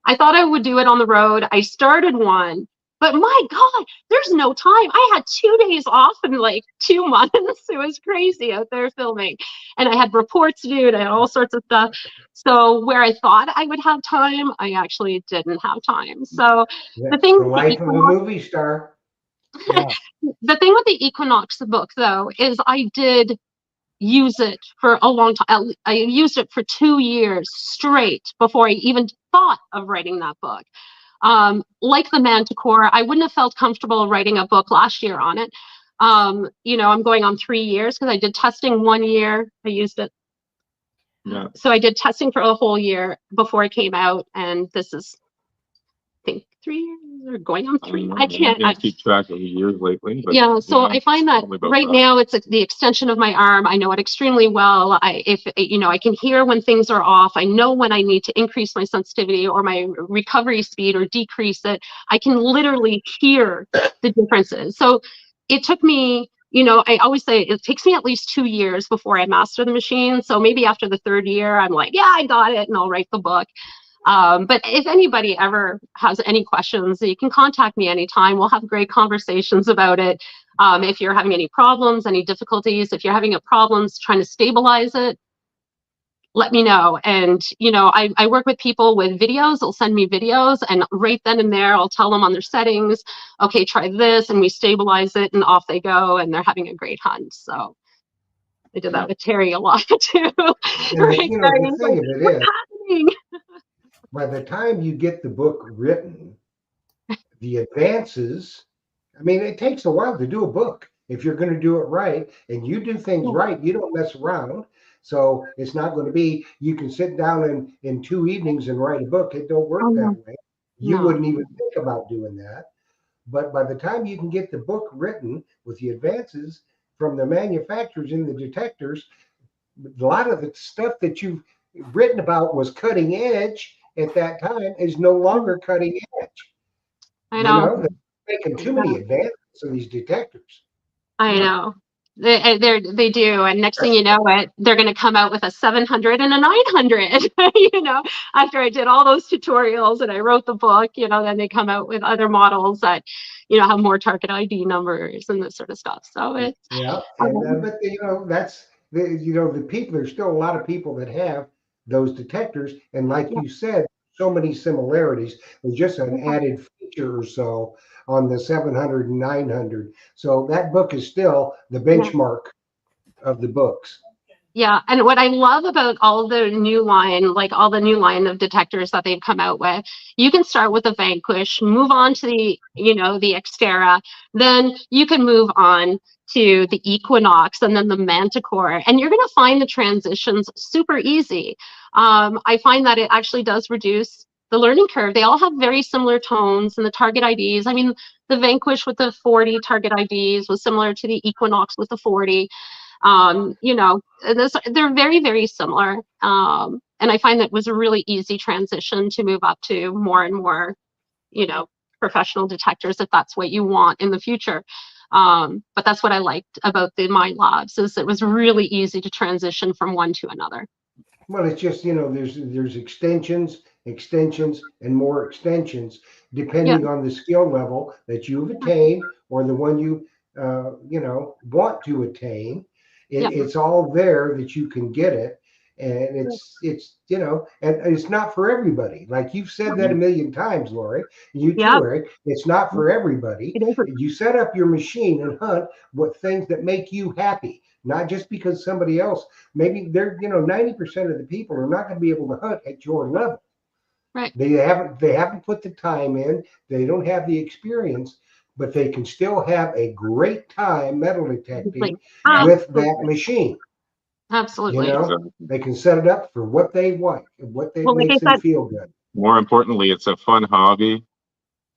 I thought I would do it on the road. I started one, but my God, there's no time. I had 2 days off in like 2 months. It was crazy out there filming. And I had reports to do, and I had all sorts of stuff. So where I thought I would have time, I actually didn't have time. So the thing the life of a movie star. Yeah. The thing with the Equinox book, though, is I did use it for a long time. I used it for 2 years straight before I even thought of writing that book. Like the Manticore, I wouldn't have felt comfortable writing a book last year on it. I'm going on 3 years because I did testing 1 year. I used it. Yeah. So I did testing for a whole year before it came out, and this is, I think, 3 years or going on 3. I can't keep track of the years lately. But, so I find that right now it's the extension of my arm. I know it extremely well. I can hear when things are off. I know when I need to increase my sensitivity or my recovery speed or decrease it. I can literally hear the differences. So it took me, I always say it takes me at least 2 years before I master the machine. So maybe after the 3rd year, I'm like, yeah, I got it, and I'll write the book. But if anybody ever has any questions, you can contact me anytime. We'll have great conversations about it. If you're having any problems, any difficulties, if you're having problems trying to stabilize it, let me know. And, I work with people with videos. They'll send me videos, and right then and there, I'll tell them on their settings, okay, try this, and we stabilize it, and off they go, and they're having a great hunt. So I did that with Terry a lot too. Right? The thing of it is, happening? By the time you get the book written, the advances, it takes a while to do a book. if you're going to do it right, and you do things Yeah. right, you don't mess around. So it's not going to be, you can sit down in 2 evenings and write a book. It don't Oh work no, that way. You no. wouldn't even think about doing that. But by the time you can get the book written with the advances from the manufacturers in the detectors, a lot of the stuff that you've written about was cutting edge at that time is no longer cutting edge. I You know. know, they're making too many advances in these detectors. I know. They do, and next thing you know, they're going to come out with a 700 and a 900. You know, after I did all those tutorials and I wrote the book, you know, then they come out with other models that, you know, have more target ID numbers and this sort of stuff. So it's Yeah, and but you know that's the people. There's still a lot of people that have those detectors, and like yeah, you said, so many similarities. There's just an added feature or so on the 700 and 900. So that book is still the yeah. benchmark of the books. Yeah, and what I love about all the new line, like all the new line of detectors that they've come out with, you can start with the Vanquish, move on to the, you know, the Xterra, then you can move on to the Equinox and then the Manticore, and you're going to find the transitions super easy. I find that it actually does reduce the learning curve. They all have very similar tones and the target IDs. I mean, the Vanquish with the 40 target IDs was similar to the Equinox with the 40. You know, they're very, very similar. And I find that was a really easy transition to move up to more and more, you know, professional detectors if that's what you want in the future. But that's what I liked about the Mind Labs is it was really easy to transition from one to another. Well, it's just, there's extensions, extensions, and more extensions Yeah, depending on the skill level that you've attained or the one you, want to attain. yeah, It's all there that you can get it. And and it's not for everybody. Like you've said that a million times, Lori. You yeah, too, Eric. It's not for everybody. it is. You set up your machine and hunt what things that make you happy, not just because somebody else. Maybe they're 90% of the people are not going to be able to hunt at your level. Right. They haven't put the time in. They don't have the experience, but they can still have a great time metal Like, detecting with that absolutely, machine. absolutely. Exactly. They can set it up for what they want, what they Well, like I makes them said, feel good. More importantly, it's a fun hobby,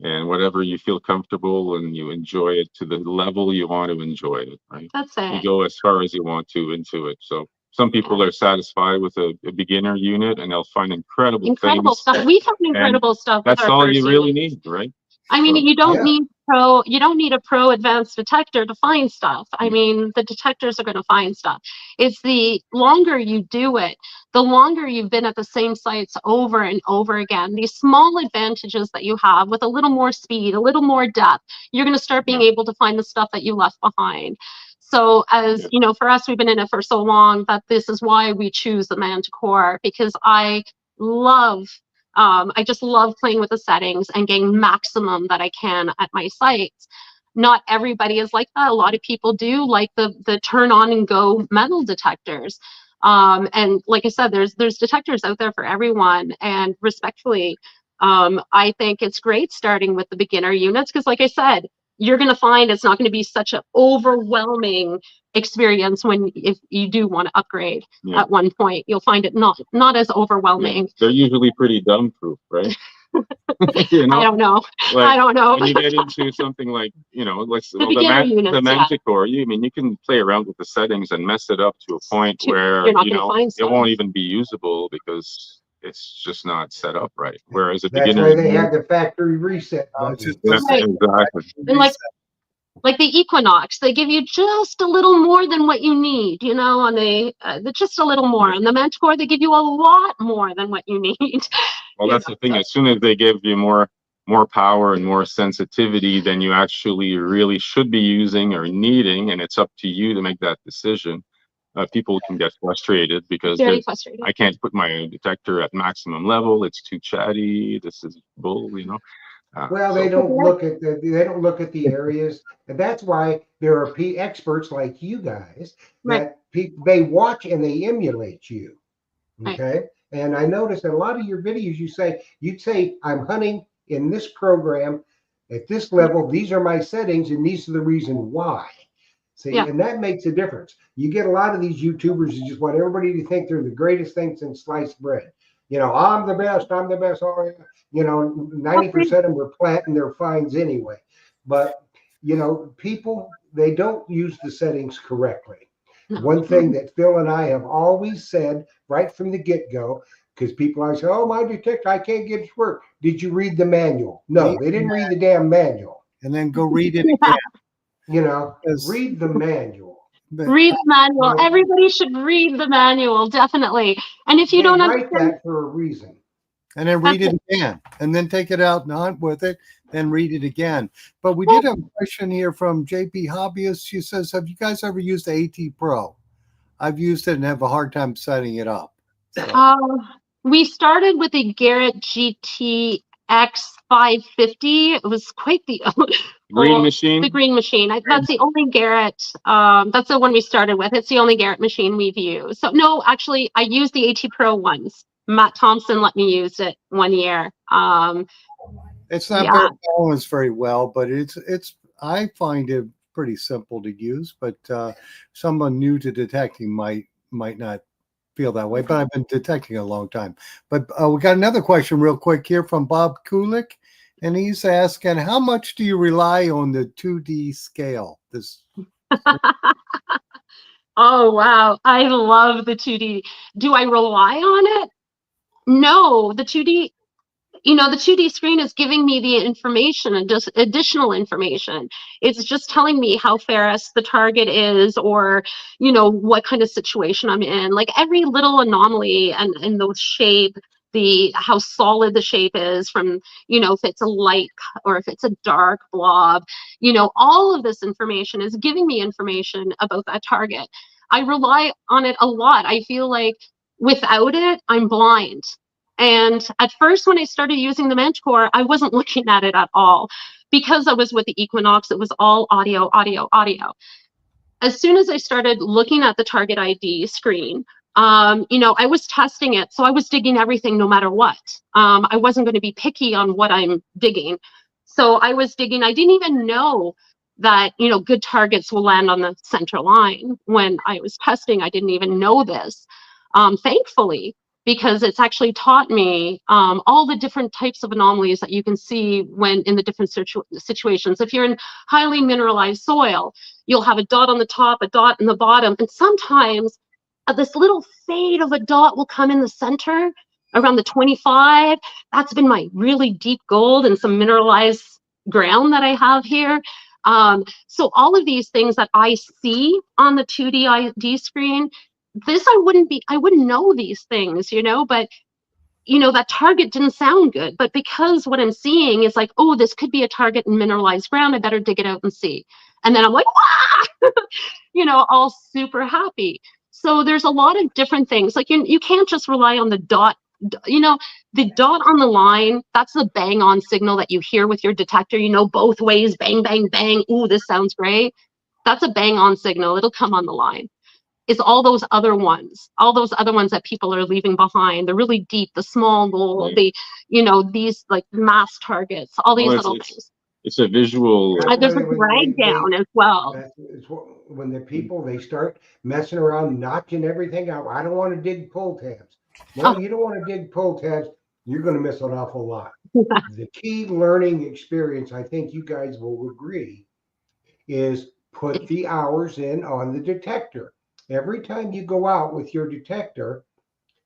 and whatever you feel comfortable and you enjoy it to the level you want to enjoy it, right? that's You it. go as far as you want to into it. So some people are satisfied with a beginner unit and they'll find incredible Incredible things, stuff. We found and incredible stuff with that's our all first you unit. really need, right? I mean, So Yeah. you don't need a pro advanced detector to find stuff. I mean, the detectors are going to find stuff. It's the longer you do it, the longer you've been at the same sites over and over again. These small advantages that you have with a little more speed, a little more depth, you're going to start being able to find the stuff that you left behind. So as yeah, you know, for us, we've been in it for so long that this is why we choose the Manticore because love I just love playing with the settings and getting maximum that I can at my sites. Not everybody is like that. A lot of people do like the turn on and go metal detectors. And like I said, there's detectors out there for everyone. And respectfully, I think it's great starting with the beginner units because, like I said, you're going to find it's not going to be such an overwhelming experience when if you do want to upgrade yeah, at one point. You'll find it not as yeah. overwhelming. They're usually pretty dumb proof, right? I don't know. Like I don't know. when you get into something like, The beginner the units, yeah. Manticore, you can play around with the settings and mess it up to a point where, You're not going to find it stuff. won't even be usable because it's just not set up right. Whereas a That's beginner why they unit, have the factory reset I was button. just gonna say, exactly. And like the Equinox, they give you just a little more than what you need, you know, on just a little more. On the Manticore, they give you a lot more than what you need. Well, You that's know, the thing. so As soon as they give you more power and more sensitivity than you actually really should be using or needing, and it's up to you to make that decision. People can get frustrated because very frustrating. I can't put my detector at maximum level. It's too chatty. This is bull. Well, So they don't look at the areas, and that's why there are experts like you guys Right, that they watch and they emulate you. right. Okay, and I noticed in a lot of your videos you'd say I'm hunting in this program at this level. These are my settings, and these are the reason why. See, Yeah. and that makes a difference. You get a lot of these YouTubers who just want everybody to think they're the greatest thing since sliced bread. You know, I'm the best. I'm the best. Oh, yeah. You know, 90% of them are planting their fines anyway. But you know, people, they don't use the settings correctly. No. One thing that Phil and I have always said right from the get-go, because people always say, "Oh, my detector, I can't get it to work." Did you read the manual? No, they didn't read the damn manual. And then go read it again. You know, 'Cause read the manual. Read the manual. You know, Everybody should read the manual, definitely. And if you they don't write understand, that for a reason. and then read That's it again, and then take it out and hunt with it, then read it again. But we did have a question here from JP Hobbyist. She says, have you guys ever used the AT Pro? I've used it and have a hard time setting it up. So, we started with the Garrett GTX 550. It was quite the Green machine. The green machine. That's the only Garrett. That's the one we started with. It's the only Garrett machine we've used. So no, actually, I used the AT Pro once. Matt Thompson let me use it 1 year. it's not Yeah. very balanced very well, but it's I find it pretty simple to use. But someone new to detecting might not feel that way. But I've been detecting a long time. But we got another question real quick here from Bob Kulik, and he's asking, how much do you rely on the 2D scale? This Oh, wow. I love the 2D. Do I rely on it? No, the 2D, the 2D screen is giving me the information and just additional information. It's just telling me how ferrous the target is, or, what kind of situation I'm in. Like every little anomaly and the shape, how solid the shape is from, if it's a light or if it's a dark blob, all of this information is giving me information about that target. I rely on it a lot. I feel like without it, I'm blind. And at first, when I started using the Manticore, I wasn't looking at it at all. Because I was with the Equinox, it was all audio, audio, audio. As soon as I started looking at the target ID screen, I was testing it. So I was digging everything no matter what. I wasn't going to be picky on what I'm digging. So I was digging. I didn't even know that, good targets will land on the center line. When I was testing, I didn't even know this. Thankfully, because it's actually taught me all the different types of anomalies that you can see when in the different situations. If you're in highly mineralized soil, you'll have a dot on the top, a dot in the bottom, and sometimes this little fade of a dot will come in the center around the 25. That's been my really deep gold and some mineralized ground that I have here. So all of these things that I see on the 2D ID screen, I wouldn't know these things, but that target didn't sound good. But because what I'm seeing is like, oh, this could be a target in mineralized ground, I better dig it out and see. And then I'm like, ah! All super happy. So there's a lot of different things. Like you can't just rely on the dot. The dot on the line, that's the bang on signal that you hear with your detector, both ways, bang, bang, bang. Ooh, this sounds great. That's a bang on signal. It'll come on the line. It's all those other ones that people are leaving behind. The really deep, the small gold, these like mass targets, all these little things. It's a visual. There's a drag down as well. It's when the people, they start messing around, notching everything out. I don't want to dig pull tabs. No, you don't want to dig pull tabs. You're going to miss an awful lot. The key learning experience, I think you guys will agree, is put the hours in on the detector. Every time you go out with your detector,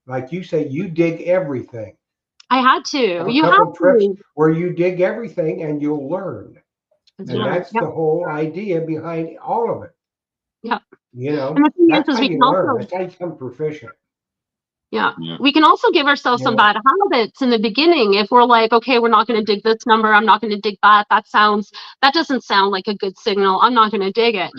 like you say, you dig everything. I had to. A You couple have trips to. where you dig everything and you'll learn. And that's the whole idea behind all of it. Yeah. And the thing that's how you learn. That's how you become proficient. Yeah. We can also give ourselves some bad habits in the beginning. If we're like, okay, we're not going to dig this number. I'm not going to dig that. That doesn't sound like a good signal. I'm not going to dig it.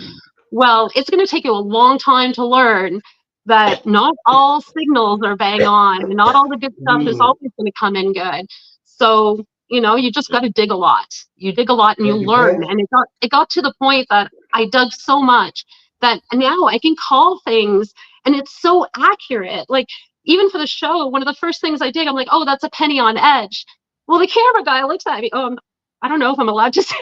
Well, it's going to take you a long time to learn that not all signals are bang on. And not all the good stuff is always going to come in good. So, you just got to dig a lot. You dig a lot and you learn. And it got to the point that I dug so much that now I can call things and it's so accurate. Like even for the show, one of the first things I dig, I'm like, oh, that's a penny on edge. Well, the camera guy looks at me. Oh, I don't know if I'm allowed to say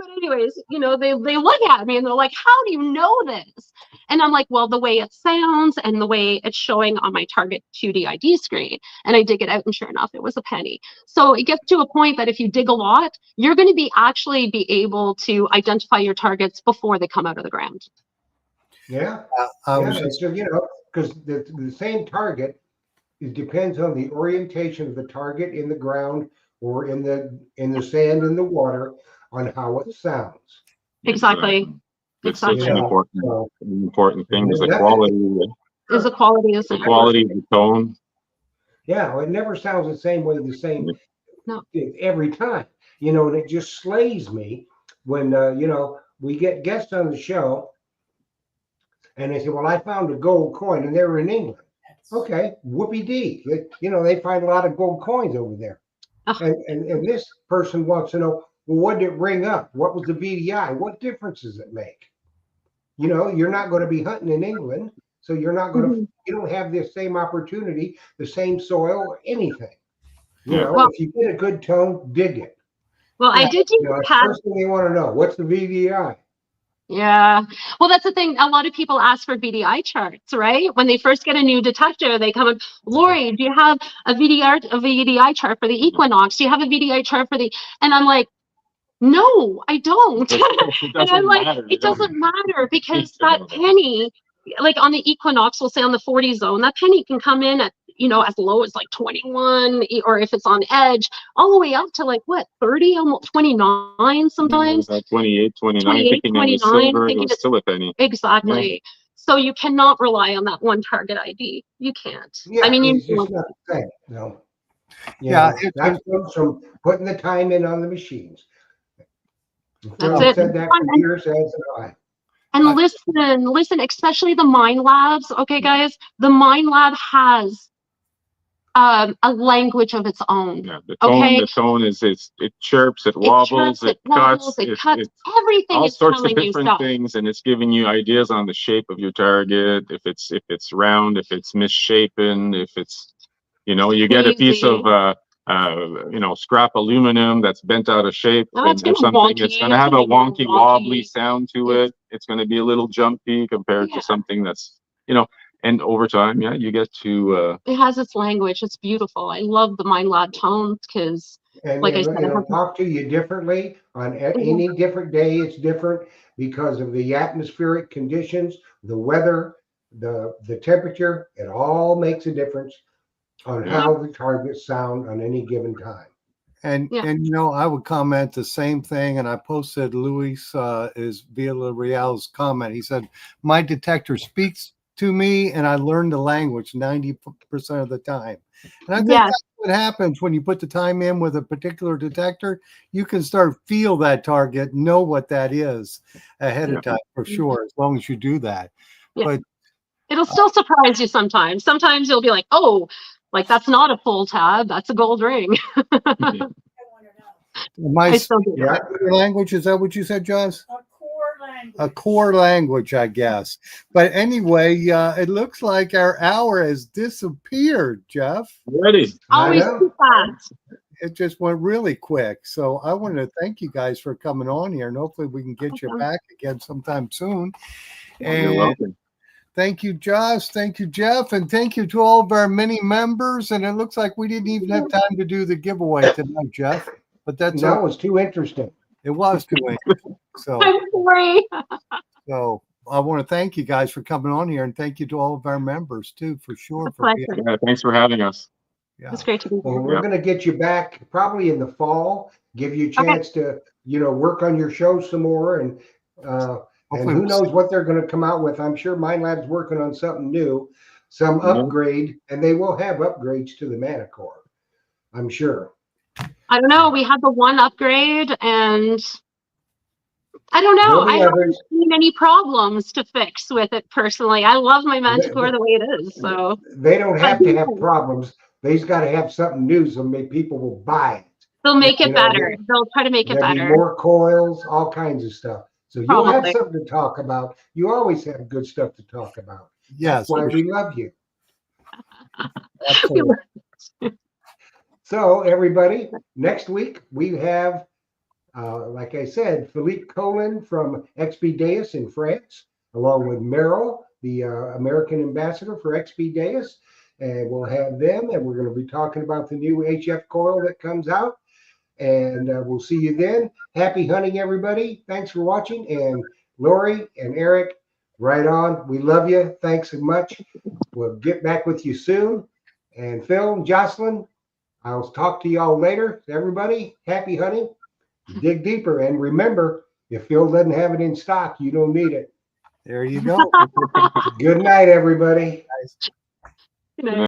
But anyways, they look at me and they're like, how do you know this? And I'm like, well, the way it sounds and the way it's showing on my Target 2D ID screen. And I dig it out, and sure enough, it was a penny. So it gets to a point that if you dig a lot, you're going to be able to identify your targets before they come out of the ground. Yeah. I Yeah. was just, So, because the same target, it depends on the orientation of the target in the ground or in the sand in the water on how it sounds. Exactly. It's such an Exactly. important thing. Is the Nothing- quality, Is the quality of the sound. quality of the tone. Yeah, it never sounds the same way, the same No. every time. And it just slays me when we get guests on the show and they say, well, I found a gold coin, and they were in England. Okay, whoopee-dee. They find a lot of gold coins over there. Ugh. And this person wants to know, well, what did it ring up? What was the VDI? What difference does it make? You're not going to be hunting in England, so you're not going to, you don't have the same opportunity, the same soil, or anything. Well- If you get a good tone, dig it. Well, I did use That's the pad. first thing they want to know. What's the VDI? Yeah. Well, that's the thing. A lot of people ask for VDI charts, right? When they first get a new detector, they come in, Lori, do you have a VDI chart for the Equinox? Do you have a VDI chart for the, and I'm like, no, I don't. And I'm like, it doesn't matter because that penny, like on the Equinox, we'll say on the 40 zone, that penny can come in at, as low as like 21, or if it's on edge, all the way up to like what, 30, almost 29 sometimes. 28, 29, 28, thinking it was 29, silver, it thinking was it's- still a penny. Exactly. So you cannot rely on that one target ID. You can't. Yeah, I mean, it's just not the same. Yeah, that comes from putting the time in on the machines. That's I've it. said that for years, as have I. and listen, especially the Minelabs. Okay, guys, the Minelab has a language of its own. Yeah, the tone, Okay. the tone is it chirps, it wobbles, it cuts, it cuts. Everything all is sorts of telling you different stuff. things, and it's giving you ideas on the shape of your target. If it's round, if it's misshapen, if it's you get a piece of scrap aluminum that's bent out of shape Oh, it's or gonna something. wonky. It's going to have a It's gonna be wonky, wonky. wobbly sound to it. It's going to be a little jumpy compared Yeah. to something that's and over time, yeah, you get to It has its language. It's beautiful. I love the Minelab tones because, like I said, it'll talk to you differently on any different day. It's different because of the atmospheric conditions, the weather, the temperature. It all makes a difference on how the targets sound on any given time. and I would comment the same thing, and I posted Luis is Villarreal's comment. He said, my detector speaks to me and I learn the language 90% of the time. And I think that's what happens when you put the time in with a particular detector. You can start feel that target, know what that is ahead of time for sure, as long as you do that. Yeah. But it'll still surprise you sometimes. Sometimes you'll be like, oh, like that's not a full tab, that's a gold ring. I want to know. my still do. language, is that what you said, Joss? A core language. A core language, I guess. But anyway, it looks like our hour has disappeared, Jeff. ready. Always know. too fast. It just went really quick. So I want to thank you guys for coming on here, and hopefully we can get you back again sometime soon. You're And welcome. thank you, Josh. Thank you, Jeff. And thank you to all of our many members. And it looks like we didn't even have time to do the giveaway tonight, Jeff. But that's That was too interesting. it was too interesting. So I'm sorry. I want to thank you guys for coming on here, and thank you to all of our members too, for sure. It's a For being, pleasure. Yeah, thanks for having us. yeah. It's great to be Well, here. we're going to get you back probably in the fall, give you a chance to, work on your show some more. And Hopefully who we'll knows what they're going to come out with. I'm sure Minelab's working on something new, some upgrade, and they will have upgrades to the Manticore, I'm sure. I don't know. We had the one upgrade, and I don't know. There'll be I haven't others. seen any problems to fix with it personally. I love my Manticore the way it is. So They don't have to have problems. They just got to have something new so people will buy it. they'll make it You know, better. They'll try to make it There'll be better. more coils, all kinds of stuff. So you'll have Probably. something to talk about. You always have good stuff to talk about. Yes, That's why we love you. absolutely. So everybody, next week we have Like I said, Philippe Colin from XP Deus in France, along with Merrill, the American ambassador for XP Deus. And we'll have them, and we're going to be talking about the new HF coil that comes out. And we'll see you then. Happy hunting, everybody. Thanks for watching. And Lori and Eric, right on. We love you. Thanks so much. We'll get back with you soon. And Phil and Jocelyn, I'll talk to y'all later. Everybody, happy hunting. Dig deeper. And remember, if Phil doesn't have it in stock, you don't need it. There you go. Good night, everybody. Good night.